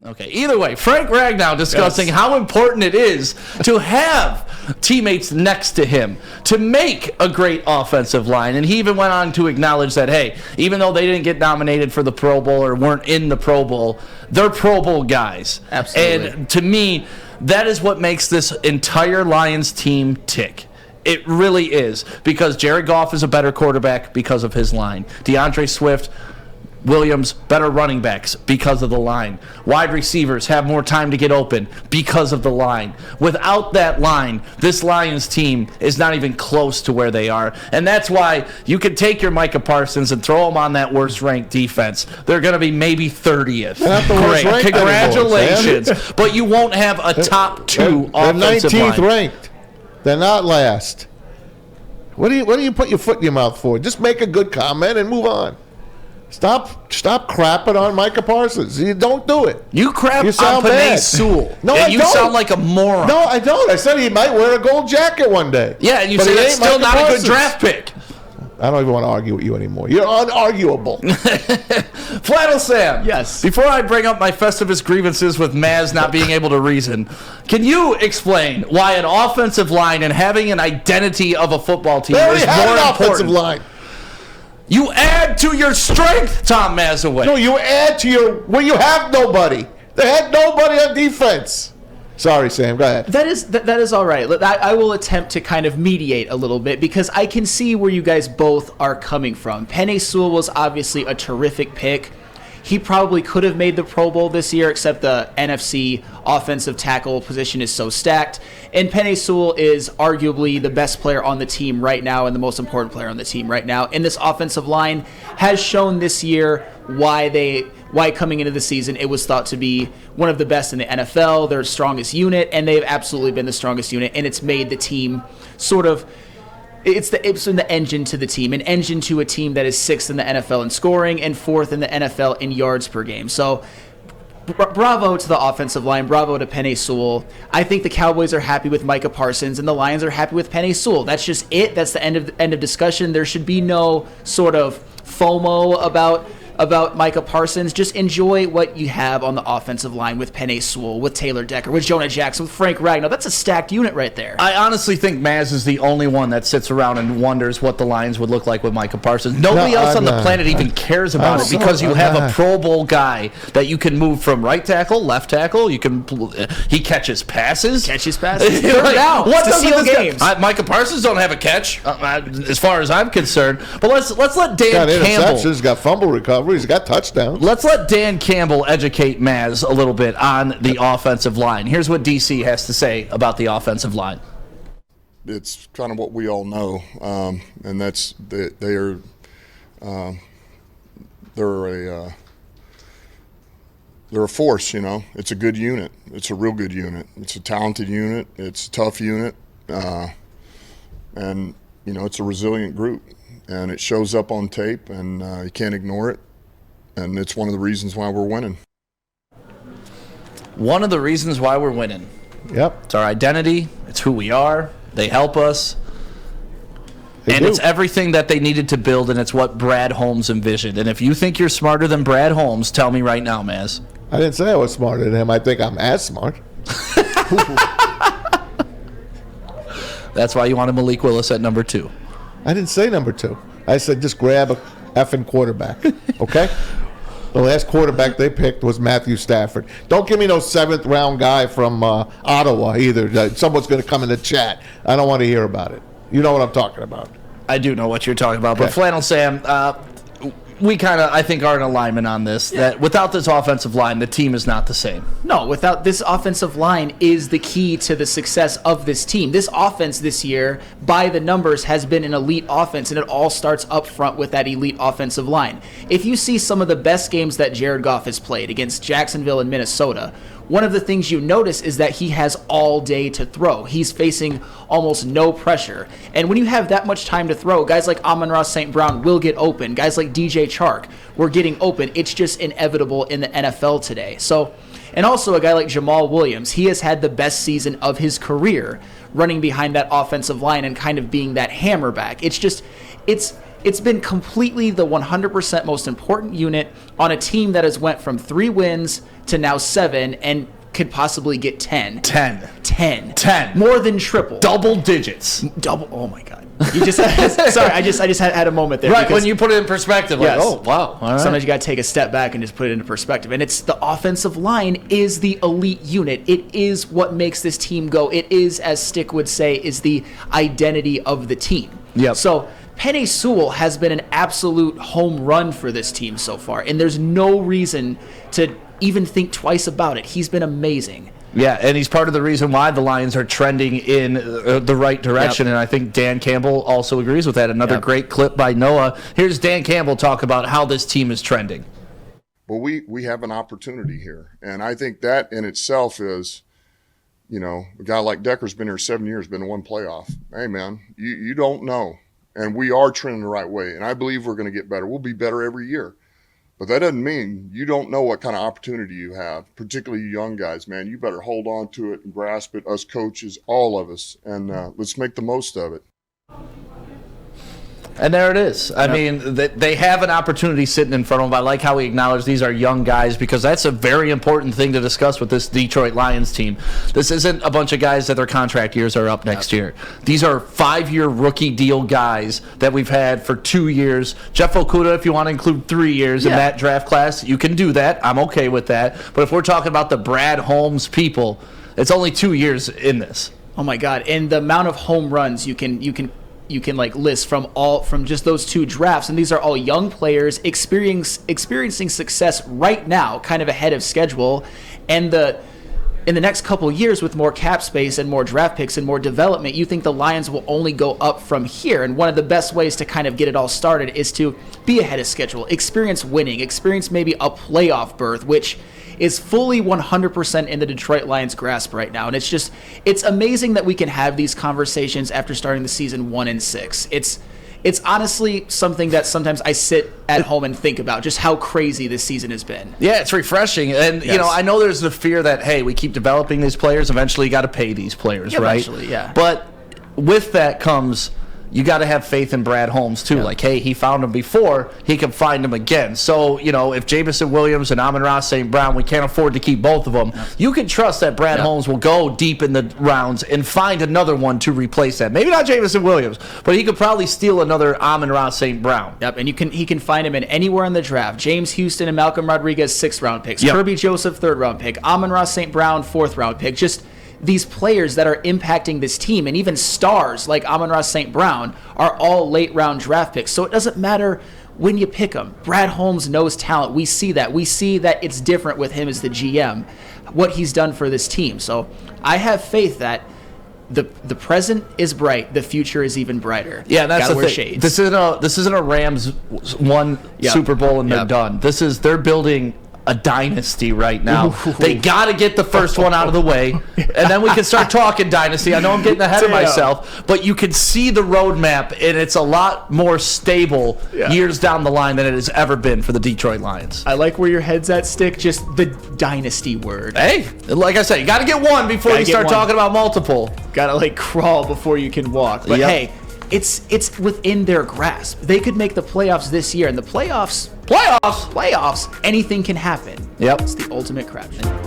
Okay, either way, Frank Ragnow discussing how important it is to have teammates next to him to make a great offensive line. And he even went on to acknowledge that, hey, even though they didn't get nominated for the Pro Bowl or weren't in the Pro Bowl, they're Pro Bowl guys. Absolutely. And to me, that is what makes this entire Lions team tick. It really is, because Jared Goff is a better quarterback because of his line. DeAndre Swift, Williams, better running backs because of the line. Wide receivers have more time to get open because of the line. Without that line, this Lions team is not even close to where they are. And that's why you can take your Micah Parsons and throw him on that worst-ranked defense. They're going to be maybe 30th. Great. Congratulations. Anymore, but you won't have a top two offensive line. They're 19th ranked. They're not last. What do you put your foot in your mouth for? Just make a good comment and move on. Stop crapping on Micah Parsons. You don't do it. You crap on Penei Sewell. No, I you don't. sound like a moron. No, I don't. I said he might wear a gold jacket one day. Yeah, and you say that's still not a good draft pick. I don't even want to argue with you anymore. You're unarguable. Flannel Sam. Yes. Before I bring up my Festivus grievances with Maz not being able to reason, can you explain why an offensive line and having an identity of a football team is more important? Offensive line. You add to your strength, Tom Mazaway. No, you add to your... Well, you have nobody. They had nobody on defense. Sorry, Sam. Go ahead. That is all right. I will attempt to kind of mediate a little bit because I can see where you guys both are coming from. Penei Sewell was obviously a terrific pick. He probably could have made the Pro Bowl this year, except the NFC offensive tackle position is so stacked. And Penei Sewell is arguably the best player on the team right now and the most important player on the team right now. And this offensive line has shown this year why coming into the season it was thought to be one of the best in the NFL, their strongest unit, and they've absolutely been the strongest unit, and it's made the team sort of... It's been the engine to the team, an engine to a team that is 6th in the NFL in scoring and 4th in the NFL in yards per game. So bravo to the offensive line, bravo to Penei Sewell. I think the Cowboys are happy with Micah Parsons and the Lions are happy with Penei Sewell. That's just it. That's the end of discussion. There should be no sort of FOMO about Micah Parsons. Just enjoy what you have on the offensive line with Penei Sewell, with Taylor Decker, with Jonah Jackson, with Frank Ragnow. That's a stacked unit right there. I honestly think Maz is the only one that sits around and wonders what the Lions would look like with Micah Parsons. Nobody else on the planet even cares about it because you have a Pro Bowl guy that you can move from right tackle, left tackle. He catches passes. Third down. What to seal games. Micah Parsons don't have a catch, as far as I'm concerned. But let's let Dan Campbell. He's got fumble recovery. He's got touchdowns. Let's let Dan Campbell educate Maz a little bit on the offensive line. Here's what DC has to say about the offensive line. It's kind of what we all know, and that's they're a force. You know, it's a good unit. It's a real good unit. It's a talented unit. It's a tough unit, and you know, it's a resilient group, and it shows up on tape, and you can't ignore it. And it's one of the reasons why we're winning. One of the reasons why we're winning. Yep. It's our identity. It's who we are. They help us. It's everything that they needed to build, and it's what Brad Holmes envisioned. And if you think you're smarter than Brad Holmes, tell me right now, Maz. I didn't say I was smarter than him. I think I'm as smart. That's why you wanted Malik Willis at number 2. I didn't say number 2. I said just grab a effing quarterback, okay? The last quarterback they picked was Matthew Stafford. Don't give me no 7th-round guy from Ottawa either. Someone's going to come in the chat. I don't want to hear about it. You know what I'm talking about. I do know what you're talking about. Okay. But Flannel Sam, we kind of, I think, are in alignment on this, that without this offensive line, the team is not the same. No, without this offensive line is the key to the success of this team. This offense this year, by the numbers, has been an elite offense, and it all starts up front with that elite offensive line. If you see some of the best games that Jared Goff has played against Jacksonville and Minnesota, one of the things you notice is that he has all day to throw. He's facing almost no pressure. And when you have that much time to throw, guys like Amon-Ra St. Brown will get open. Guys like DJ Chark were getting open. It's just inevitable in the NFL today. So, and also a guy like Jamal Williams, he has had the best season of his career running behind that offensive line and kind of being that hammer back. It's it's been completely the 100% most important unit on a team that has went from 3 wins to now 7 and could possibly get 10. 10. More than triple. Double digits. Double. Oh my God. You just sorry. I just had a moment there. Right, when you put it in perspective, like, Yes. oh wow. All right. Sometimes you got to take a step back and just put it into perspective. And it's the offensive line is the elite unit. It is what makes this team go. It is, as Stick would say, is the identity of the team. Yep. So Penei Sewell has been an absolute home run for this team so far, and there's no reason to even think twice about it. He's been amazing. Yeah, and he's part of the reason why the Lions are trending in the right direction, Yep. and I think Dan Campbell also agrees with that. Another Yep. great clip by Noah. Here's Dan Campbell talk about how this team is trending. But we have an opportunity here. And I think that in itself is, a guy like Decker's been here 7 years, been in one playoff. Hey, man, you don't know. And we are trending the right way. And I believe we're going to get better. We'll be better every year. But that doesn't mean you don't know what kind of opportunity you have, particularly you young guys, man. You better hold on to it and grasp it, us coaches, all of us, and let's make the most of it. And there it is. I mean, they have an opportunity sitting in front of them. I like how he acknowledged these are young guys because that's a very important thing to discuss with this Detroit Lions team. This isn't a bunch of guys that their contract years are up next year. These are 5-year rookie deal guys that we've had for 2 years. Jeff Okudah, if you want to include 3 years in that draft class, you can do that. I'm okay with that. But if we're talking about the Brad Holmes people, it's only 2 years in this. Oh my God! And the amount of home runs you can like list from just those 2 drafts, and these are all young players experiencing success right now, kind of ahead of schedule, and in the next couple of years with more cap space and more draft picks and more development, you think the Lions will only go up from here. And one of the best ways to kind of get it all started is to be ahead of schedule, experience winning, experience maybe a playoff berth, which is fully 100% in the Detroit Lions' grasp right now. And it's amazing that we can have these conversations after starting the season 1-6. It's honestly something that sometimes I sit at home and think about, just how crazy this season has been. Yeah, it's refreshing. And, I know there's the fear that, hey, we keep developing these players. Eventually you got to pay these players, right? Eventually, yeah. But with that comes you got to have faith in Brad Holmes, too. Like, hey, he found him before, he can find him again. So, if Jamison Williams and Amon-Ra St. Brown, we can't afford to keep both of them, you can trust that Brad Holmes will go deep in the rounds and find another one to replace that. Maybe not Jamison Williams, but he could probably steal another Amon-Ra St. Brown. Yep, and he can find him in anywhere in the draft. James Houston and Malcolm Rodriguez, 6th-round picks. Kirby Joseph, 3rd-round pick. Amon-Ra St. Brown, 4th-round pick. Just these players that are impacting this team, and even stars like Amon-Ra St. Brown are all late-round draft picks. So it doesn't matter when you pick them. Brad Holmes knows talent. We see that. We see that it's different with him as the GM, what he's done for this team. So I have faith that the present is bright. The future is even brighter. Yeah, that's Gotta the wear thing. shades. This isn't a Rams won Super Bowl and they're done. They're building a dynasty right now. They got to get the first one out of the way, and then we can start talking dynasty. I know I'm getting ahead of myself, but you can see the roadmap, and it's a lot more stable years down the line than it has ever been for the Detroit Lions. I like where your head's at, Stick. Just the dynasty word. Hey, like I said, you got to get one before you start talking about multiple. Got to crawl before you can walk. But hey, it's within their grasp. They could make the playoffs this year, and the playoffs, anything can happen. Yep. It's the ultimate crapshoot.